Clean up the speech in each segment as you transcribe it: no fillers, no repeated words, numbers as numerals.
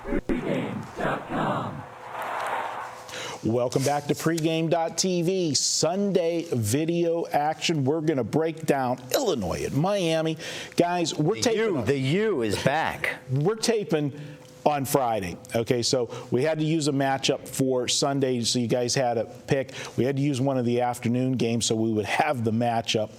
Pregame.com. Welcome back to pregame.tv. Sunday video action. We're going to break down Illinois at Miami. Guys, we're taping. The U is back. We're taping on Friday. Okay, so we had to use a matchup for Sunday, so you guys had a pick. We had to use one of the afternoon games so we would have the matchup.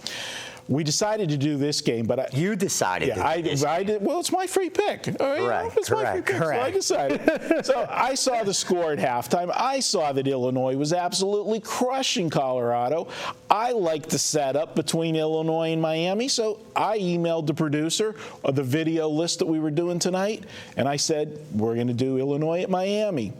We decided to do this game, but you decided. Yeah, I did. Well, it's my free pick. All right, correct. It's my free pick, so I decided. So I saw the score at halftime. I saw that Illinois was absolutely crushing Colorado. I liked the setup between Illinois and Miami, so I emailed the producer of the video list that we were doing tonight, and I said, we're going to do Illinois at Miami.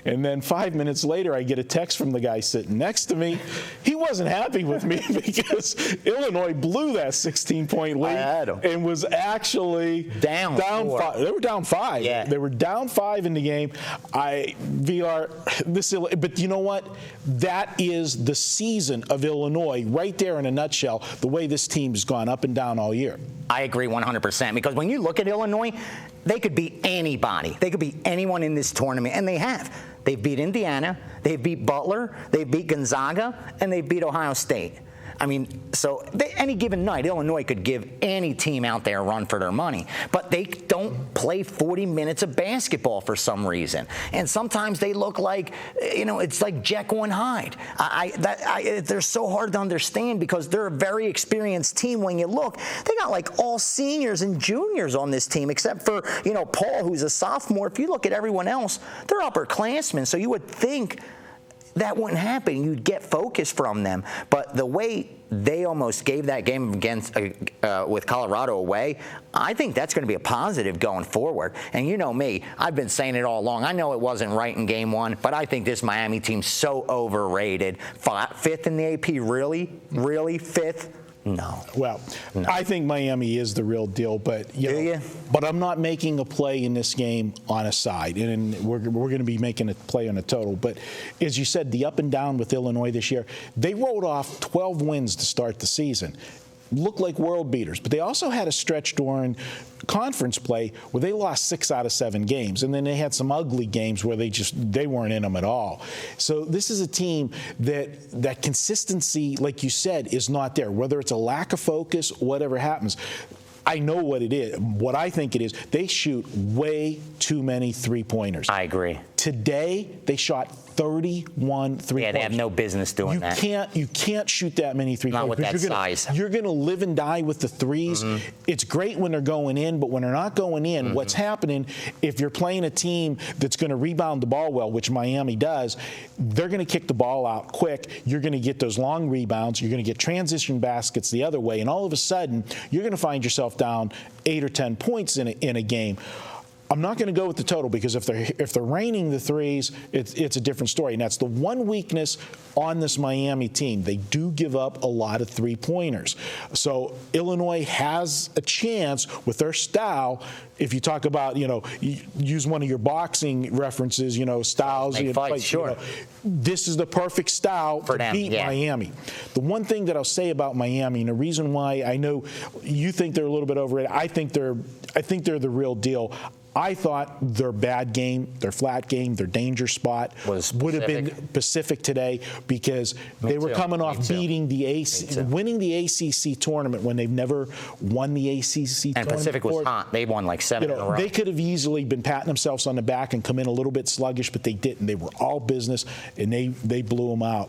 And then 5 minutes later, I get a text from the guy sitting next to me. He wasn't happy with me because Illinois blew that 16-point lead and was actually down 5. They were down 5. Yeah. They were down 5 in the game. But you know what? That is the season of Illinois right there in a nutshell, the way this team has gone up and down all year. I agree 100% because when you look at Illinois, they could beat anybody. They could beat anyone in this tournament, and they have. They've beat Indiana, they've beat Butler, they've beat Gonzaga, and they've beat Ohio State. I mean, so any given night, Illinois could give any team out there a run for their money. But they don't play 40 minutes of basketball for some reason. And sometimes they look like, it's like Jekyll and Hyde. They're so hard to understand because they're a very experienced team. When you look, they got like all seniors and juniors on this team, except for, Paul, who's a sophomore. If you look at everyone else, they're upperclassmen. So you would think that wouldn't happen. You'd get focus from them. But the way they almost gave that game against with Colorado away, I think that's going to be a positive going forward. And you know me, I've been saying it all along. I know it wasn't right in game one, but I think this Miami team's so overrated. Fifth in the AP, really? Really? Fifth? No. Well, no. I think Miami is the real deal, but but I'm not making a play in this game on a side, and we're going to be making a play on a total. But as you said, the up and down with Illinois this year, they rolled off 12 wins to start the season. Looked like world beaters, but they also had a stretch during conference play where they lost 6 out of 7 games, and then they had some ugly games where they weren't in them at all. So this is a team that consistency, like you said, is not there. Whether it's a lack of focus, whatever happens. I know what it is. What I think it is, they shoot way too many three-pointers. I agree. Today, they shot 31 3-pointers. Yeah, they have no business doing that. You can't shoot that many 3-pointers. Not with that size. You're going to live and die with the threes. Mm-hmm. It's great when they're going in, but when they're not going in, what's happening, if you're playing a team that's going to rebound the ball well, which Miami does, they're going to kick the ball out quick. You're going to get those long rebounds. You're going to get transition baskets the other way, and all of a sudden, you're going to find yourself down 8 or 10 points in a game. I'm not going to go with the total because if they're raining the threes, it's a different story. And that's the one weakness on this Miami team. They do give up a lot of three-pointers. So Illinois has a chance with their style. If you talk about, use one of your boxing references, styles. Fights, sure. This is the perfect style to beat Miami. The one thing that I'll say about Miami, and the reason why I know you think they're a little bit overrated, I think they're the real deal. I thought their bad game, their flat game, their danger spot would have been Pacific today because they were coming off beating winning the ACC tournament when they've never won the ACC tournament. And Pacific was hot. They won like 7 in a row. They could have easily been patting themselves on the back and come in a little bit sluggish, but they didn't. They were all business, and they blew them out.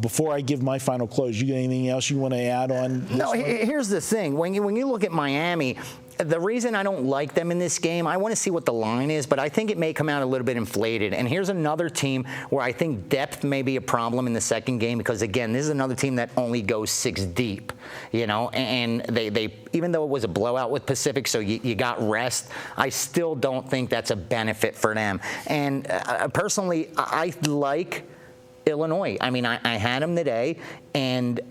Before I give my final close, you got anything else you want to add on? No, here's the thing. When you look at Miami, the reason I don't like them in this game, I want to see what the line is, but I think it may come out a little bit inflated. And here's another team where I think depth may be a problem in the second game because, again, this is another team that only goes 6 deep, and they even though it was a blowout with Pacific, so you got rest, I still don't think that's a benefit for them. And personally, I like Illinois. I mean, I had them today, and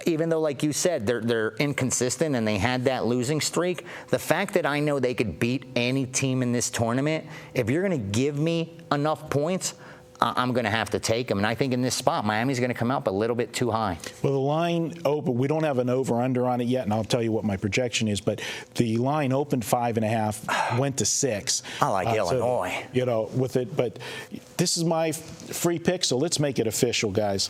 even though, like you said, they're inconsistent and they had that losing streak, the fact that I know they could beat any team in this tournament, if you're going to give me enough points, I'm going to have to take them. And I think in this spot, Miami's going to come up a little bit too high. Well, the line open, we don't have an over-under on it yet, and I'll tell you what my projection is, but the line opened 5.5, went to 6. I like Illinois. So, you know, with it, but this is my free pick, so let's make it official, guys.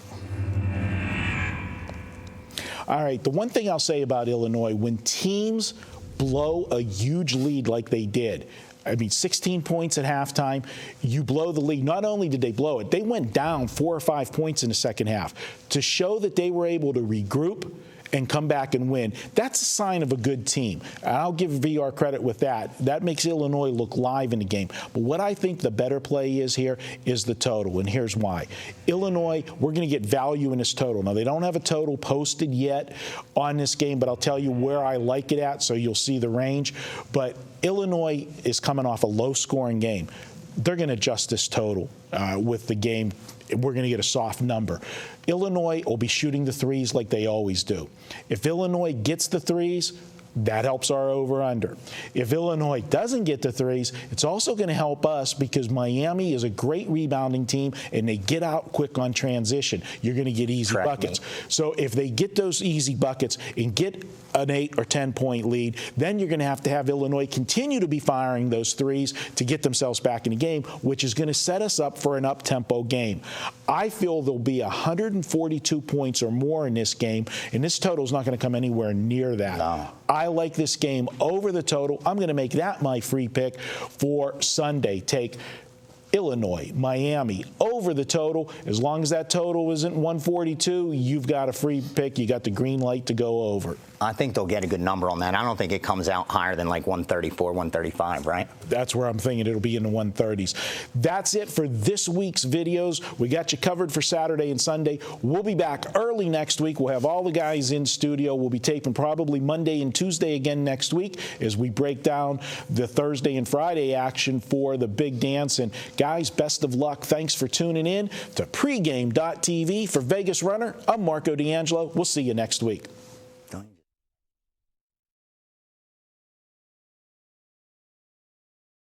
All right, the one thing I'll say about Illinois, when teams blow a huge lead like they did, I mean, 16 points at halftime, you blow the lead. Not only did they blow it, they went down 4 or 5 points in the second half. To show that they were able to regroup and come back and win, that's a sign of a good team. And I'll give VR credit with that. That makes Illinois look live in the game. But what I think the better play is here is the total, and here's why. Illinois, we're going to get value in this total. Now, they don't have a total posted yet on this game, but I'll tell you where I like it at so you'll see the range. But Illinois is coming off a low-scoring game. They're going to adjust this total with the game. We're going to get a soft number. Illinois will be shooting the threes like they always do. If Illinois gets the threes, that helps our over-under. If Illinois doesn't get the threes, it's also going to help us because Miami is a great rebounding team, and they get out quick on transition. You're going to get easy buckets. So if they get those easy buckets and get an 8 or 10-point lead, then you're going to have Illinois continue to be firing those threes to get themselves back in the game, which is going to set us up for an up-tempo game. I feel there'll be 142 points or more in this game, and this total is not going to come anywhere near that. No. I like this game over the total. I'm going to make that my free pick for Sunday. Take Illinois, Miami, over the total. As long as that total isn't 142, you've got a free pick. You got the green light to go over. I think they'll get a good number on that. I don't think it comes out higher than like 134, 135, right? That's where I'm thinking it'll be in the 130s. That's it for this week's videos. We got you covered for Saturday and Sunday. We'll be back early next week. We'll have all the guys in studio. We'll be taping probably Monday and Tuesday again next week as we break down the Thursday and Friday action for the big dance. And guys, best of luck. Thanks for tuning in to pregame.tv. For Vegas Runner, I'm Marco D'Angelo. We'll see you next week.